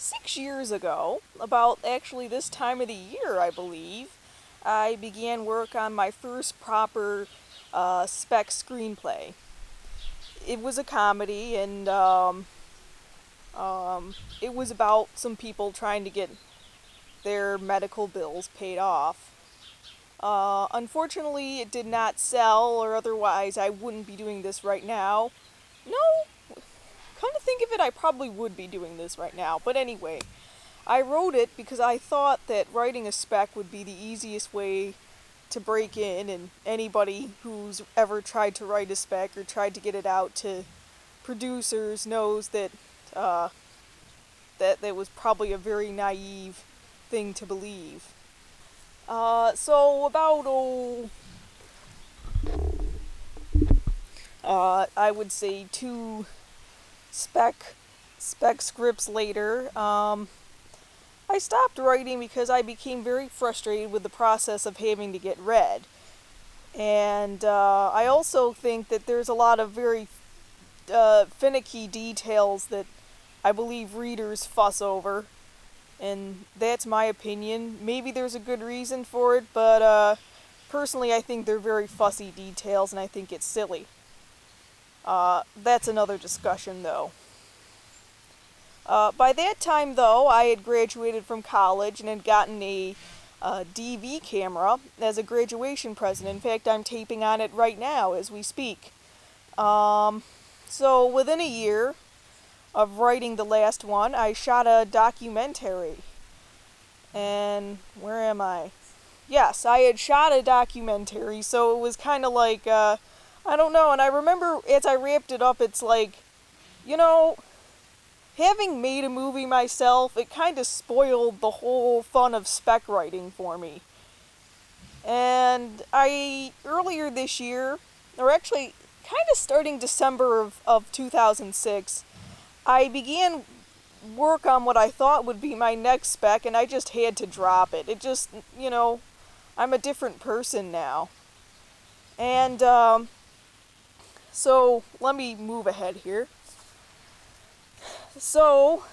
6 years ago, about actually this time of the year, I believe, I began work on my first proper Spec screenplay. It was a comedy, and it was about some people trying to get their medical bills paid off. Unfortunately, it did not sell, or otherwise I wouldn't be doing this right now. No, come to think of it, I probably would be doing this right now. But anyway, I wrote it because I thought that writing a spec would be the easiest way to break in, and anybody who's ever tried to write a spec or tried to get it out to producers knows that that was probably a very naive thing to believe. So about I would say two spec scripts later, I stopped writing because I became very frustrated with the process of having to get read. And I also think that there's a lot of very finicky details that I believe readers fuss over. And that's my opinion. Maybe there's a good reason for it, but personally I think they're very fussy details and I think it's silly. That's another discussion though. By that time, though, I had graduated from college and had gotten a DV camera as a graduation present. In fact, I'm taping on it right now as we speak. So within a year of writing the last one, I shot a documentary. And where am I? Yes, I had shot a documentary, so it was kind of like, I don't know. And I remember as I wrapped it up, it's like, you know, having made a movie myself, it kind of spoiled the whole fun of spec writing for me. And earlier this year, or actually kind of starting December of 2006, I began work on what I thought would be my next spec, and I just had to drop it. It just, I'm a different person now. And, so let me move ahead here. So,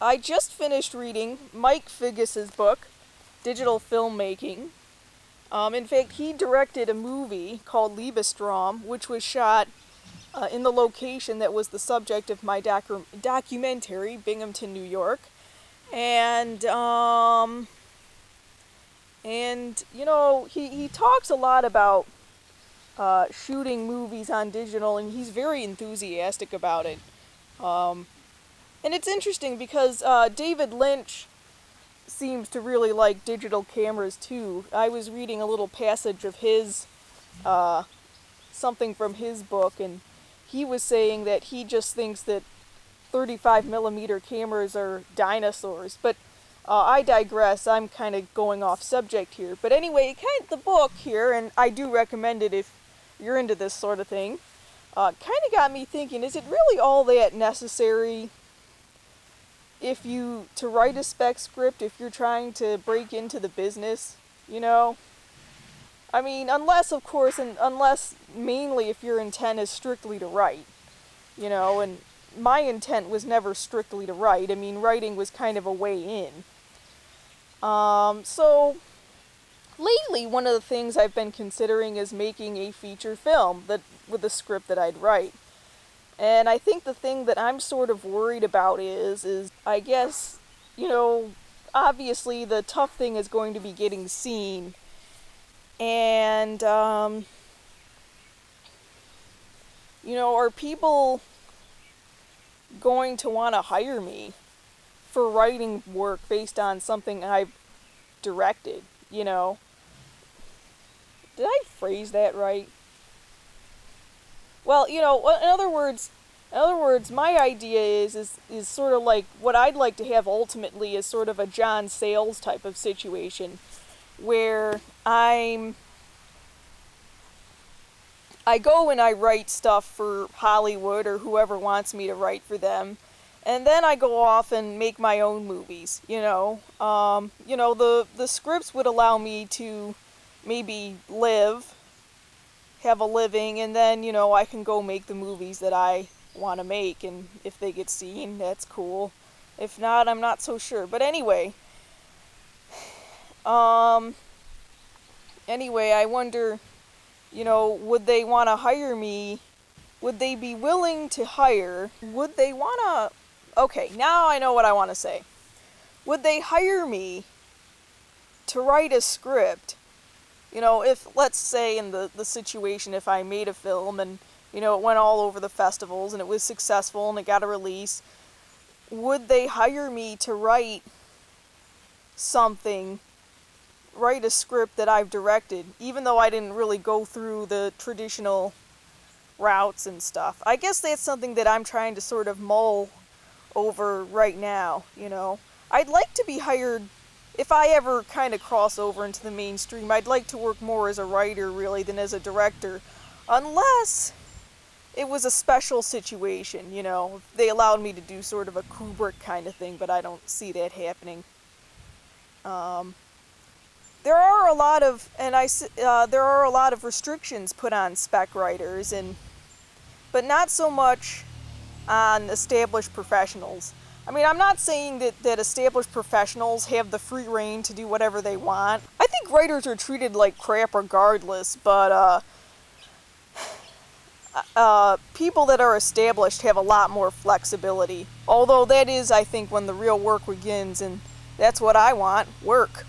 I just finished reading Mike Figgis's book, Digital Filmmaking. In fact, he directed a movie called Liebestrom, which was shot in the location that was the subject of my documentary, Binghamton, New York. And he talks a lot about shooting movies on digital, and he's very enthusiastic about it. And it's interesting because David Lynch seems to really like digital cameras too. I was reading a little passage of his, something from his book, and he was saying that he just thinks that 35mm cameras are dinosaurs. But I digress. I'm kind of going off subject here. But anyway, the book here, and I do recommend it if you're into this sort of thing, kind of got me thinking, is it really all that necessary to write a spec script if you're trying to break into the business, I mean, unless, of course, and unless mainly if your intent is strictly to write, and my intent was never strictly to write. I mean, writing was kind of a way in. So, lately, one of the things I've been considering is making a feature film with a script that I'd write. And I think the thing that I'm sort of worried about is I guess, obviously the tough thing is going to be getting seen. And, are people going to want to hire me for writing work based on something I've directed, Did I phrase that right? Well, in other words, my idea is sort of like what I'd like to have ultimately is sort of a John Sayles type of situation, where I go and I write stuff for Hollywood or whoever wants me to write for them, and then I go off and make my own movies. The scripts would allow me to maybe have a living, and then, I can go make the movies that I want to make, and if they get seen, that's cool. If not, I'm not so sure. But anyway, I wonder, would they want to hire me? Would they be willing to hire? Would they want to... Okay, now I know what I want to say. Would they hire me to write a script? If, let's say in the situation, if I made a film and, it went all over the festivals and it was successful and it got a release, would they hire me to write something, write a script that I've directed, even though I didn't really go through the traditional routes and stuff? I guess that's something that I'm trying to sort of mull over right now, I'd like to be hired, if I ever kind of cross over into the mainstream, I'd like to work more as a writer, really, than as a director. Unless it was a special situation, if they allowed me to do sort of a Kubrick kind of thing, but I don't see that happening. There are a lot of restrictions put on spec writers, but not so much on established professionals. I mean, I'm not saying that established professionals have the free rein to do whatever they want. I think writers are treated like crap regardless, but people that are established have a lot more flexibility. Although that is, I think, when the real work begins, and that's what I want, work.